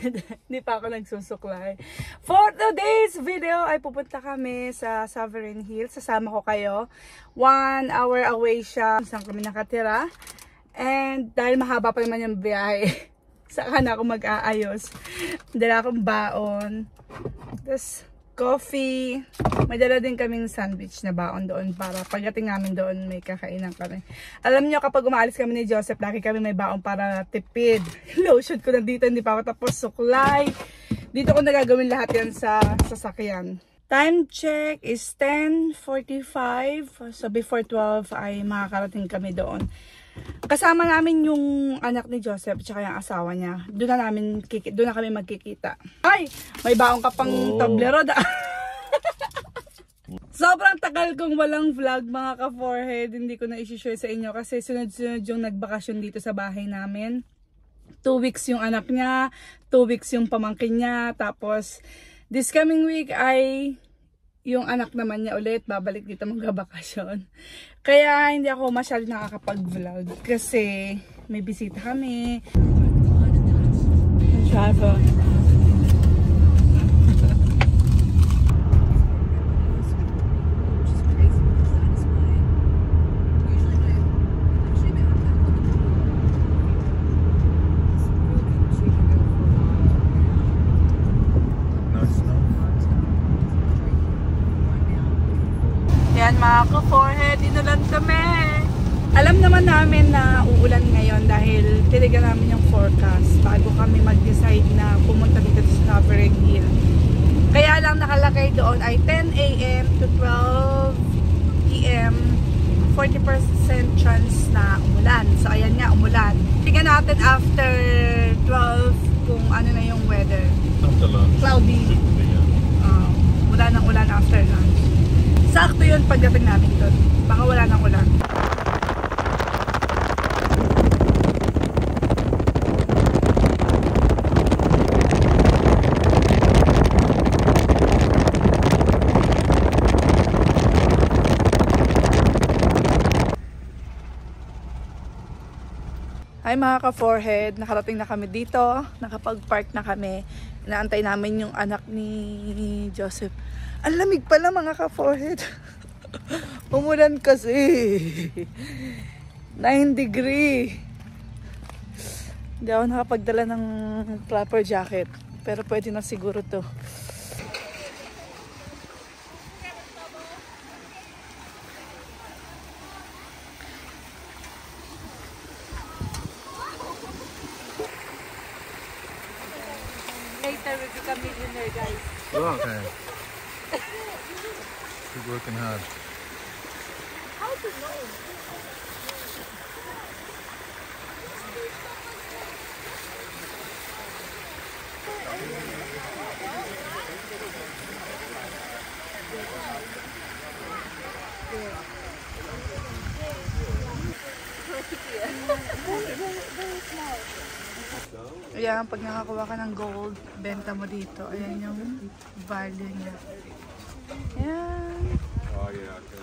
Hindi pa ako nagsusuklay. For today's video ay pupunta kami sa Sovereign Hills. Sasama ko kayo. 1 hour away siya. Saan kami nakatira. And dahil mahaba pa naman yung biyahe, saka na ako mag-aayos. Dala akong baon. Tapos coffee. May dala din kaming sandwich na baon doon para pagdating namin doon may kakainan kami. Alam nyo, kapag umaalis kami ni Joseph, lagi kami may baon para tipid. Lotion ko na dito, hindi pa ako tapos suklay. Dito ko nagagawin lahat yan sa sasakyan. Time check is 10:45. So before 12 ay makakarating kami doon. Kasama namin yung anak ni Joseph at yung asawa niya. Doon na kami magkikita. Ay! May baong ka pang tablero. Sobrang tagal kong walang vlog mga ka-forehead. Hindi ko na isi-share sa inyo kasi sunod-sunod yung nagbakasyon dito sa bahay namin. 2 weeks yung anak niya, 2 weeks yung pamangkin niya. Tapos this coming week ay yung anak naman niya ulit babalik dito magbabakasyon. Kaya hindi ako masyado nakakapag-vlog kasi may bisita kami. Travel. Yan mga ka-forehead, inulan kami. Alam naman namin na uulan ngayon dahil tiligan namin yung forecast bago kami mag-decide na pumunta dito sa Sovereign Hill. Kaya lang nakalagay doon ay 10 AM to 12 PM, 40% chance na umulan. So ayan nga, umulan. Tingnan natin after 12 kung ano na yung weather. After lunch. Cloudy. Wala nang ulan after lunch. Sakto yun pagdating namin doon. Baka wala nang ulan. Hi mga ka-forehead, nakarating na kami dito. Nakapag-park na kami. Inaantay namin yung anak ni Joseph. Ang lamig pala mga ka-forehead. Umulan kasi. 9 degree. Hindi ako nakapagdala ng proper jacket. Pero pwede na siguro to. Later we'll become millionaire, guys. Oh, okay. Keep working hard. How to know? Ayan, pag nakakuha ka ng gold, benta mo dito. Ayan yung value niya. Ayan. Oh, yeah, okay.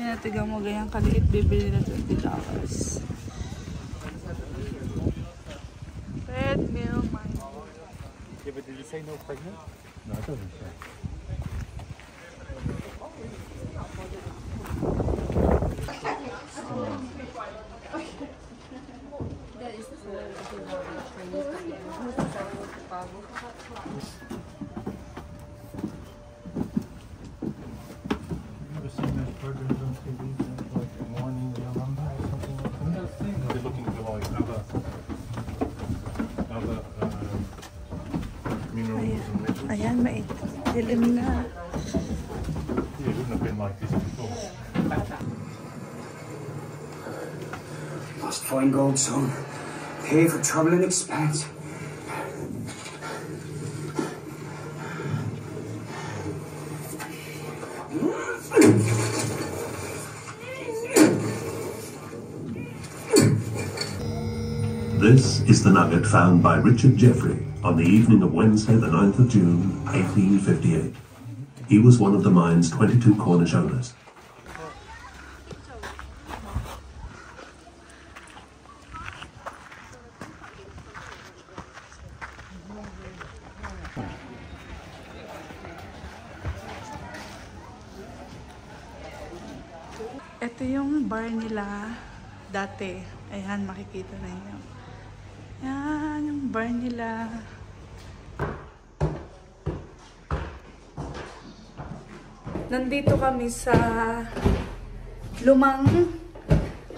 Ayan, tiga mo ganyan kaliit, bibili na $20. Red Mill Mine. Yeah, but did you say no pregnant? No, it doesn't say. Ayan, may dilim na. Yeah, it wouldn't have been like this before. Must find gold, son. Pay for trouble and expense. This is the nugget found by Richard Jeffrey on the evening of Wednesday, the 9th of June, 1858. He was one of the mine's 22 Cornish owners. Ito yung bar nila dati. Ayan, makikita na yun. Ayan, yung bar nila. Nandito kami sa lumang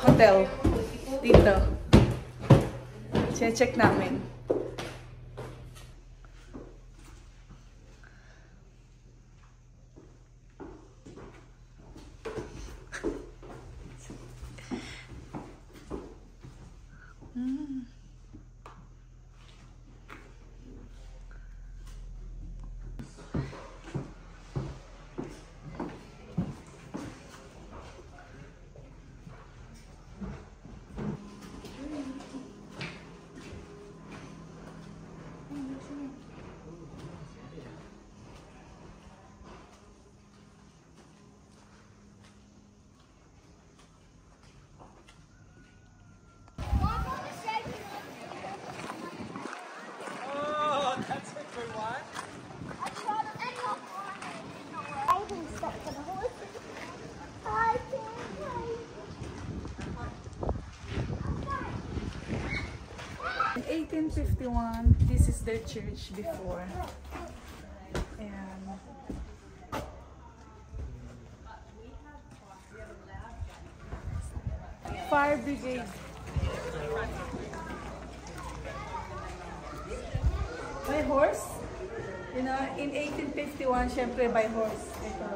hotel. Dito. Check namin. In 1851, this is their church before. Ayan. Fire brigade. By horse? You know, in 1851, syempre by horse. Ito.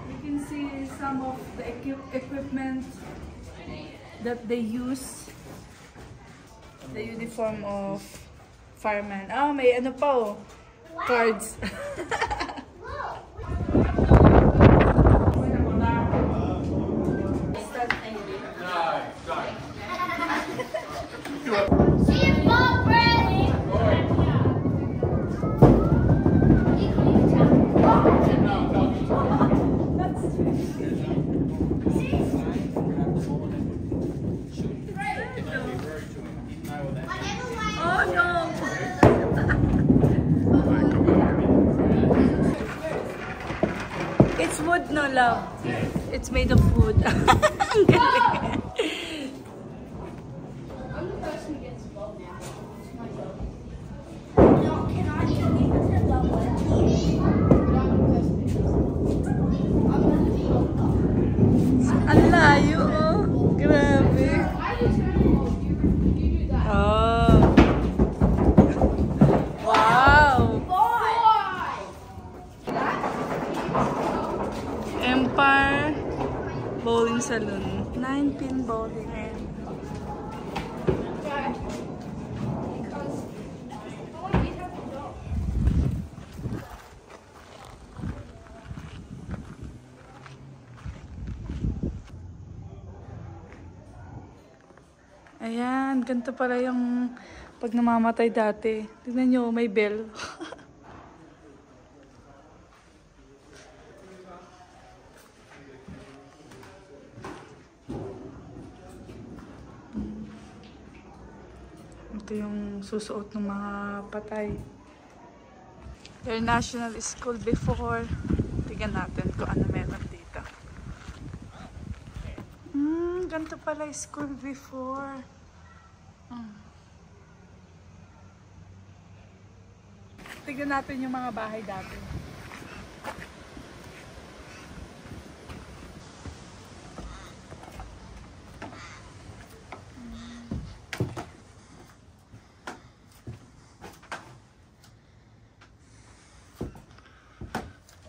You can see some of the equipment that they use. The uniform of fireman. Ah, may ano pa oh. Cards. It's wood, no love. It's made of wood. Ang galing. I'm the person who gets involved now. No, can I leave it at that way? Ang layo, oh. Grabe. Oh. Empire Bowling Saloon. 9-pin bowling. Ayan, ganito pala yung pag namamatay dati. Tignan nyo, may bell. Ito yung susuot ng mga patay. Their national school before. Tignan natin kung ano meron dito. Ganito pala yung school before. Tignan natin yung mga bahay dati.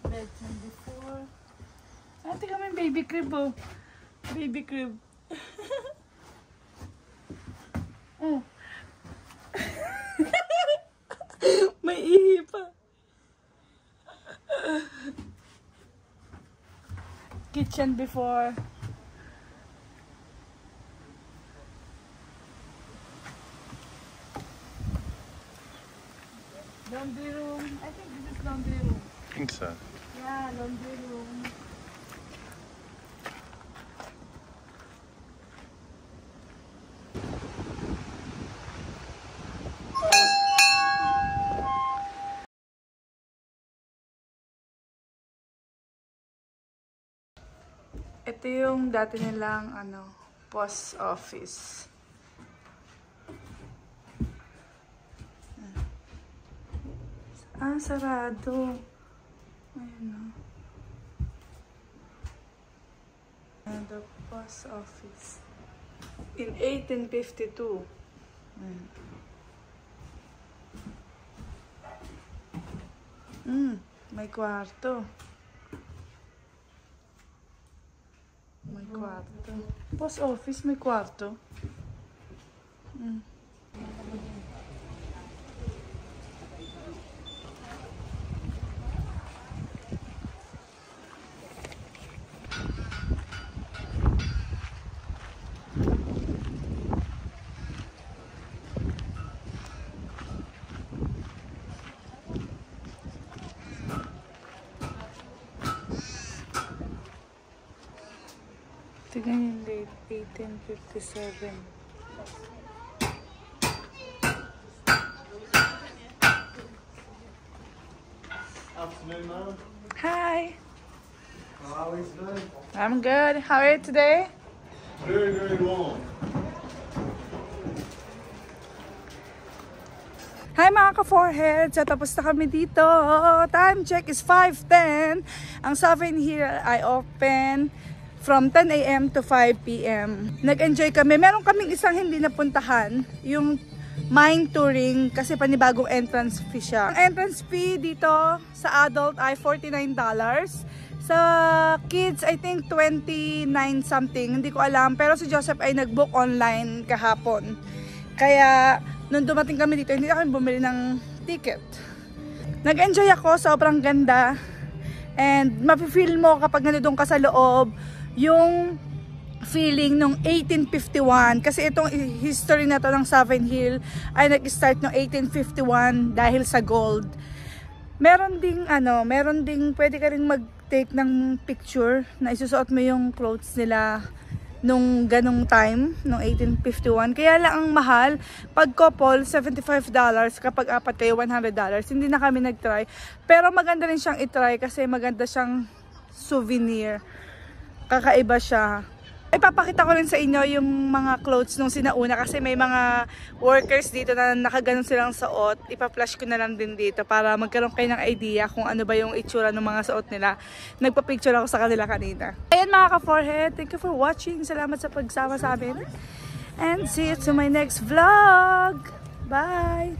Bedroom before. Ah, tignan mo yung baby crib, oh. Baby crib. Oh. May ihi pa. Kitchen before. Laundry room. I think this is laundry room. I think so. Yeah, laundry room. Ito yung dati nilang post office. Ah, sarado. Ayun, the post office. In 1852. May kwarto. May kwarto. Post office, may kwarto. Tignan yung date, 1857. Afternoon, Mom. Hi! How is it? I'm good. How are you today? Very, very warm. Hi mga ka-forehead! So, tapos na kami dito. Time check is 5:10. Ang Sovereign Hill ay open from 10 a.m. to 5 p.m. Nag-enjoy kami. Meron kaming isang hindi napuntahan, yung mine touring, kasi panibagong entrance fee siya. Ang entrance fee dito sa adult ay $49. Sa kids, I think 29 something. Hindi ko alam. Pero si Joseph ay nag-book online kahapon. Kaya, nung dumating kami dito, hindi na kami bumili ng ticket. Nag-enjoy ako. Sobrang ganda. And mafe-feel mo kapag nandun ka sa loob, yung feeling nung 1851, kasi itong history na to ng Sovereign Hill ay nag-start noong 1851 dahil sa gold. Meron ding pwede ka rin mag-take ng picture na isusuot mo yung clothes nila nung ganong time, nung 1851. Kaya lang ang mahal, pag couple, $75, kapag apat kayo, $100. Hindi na kami nag-try. Pero maganda rin siyang i-try kasi maganda siyang souvenir. Kakaiba siya. Ipapakita ko rin sa inyo yung mga clothes nung sinauna kasi may mga workers dito na nakaganon silang suot. Ipa-flash ko na lang din dito para magkaroon kayo ng idea kung ano ba yung itsura ng mga suot nila. Nagpa-picture ako sa kanila kanina. Ayan mga ka-forehead, thank you for watching. Salamat sa pagsama sa amin. And see you to my next vlog. Bye!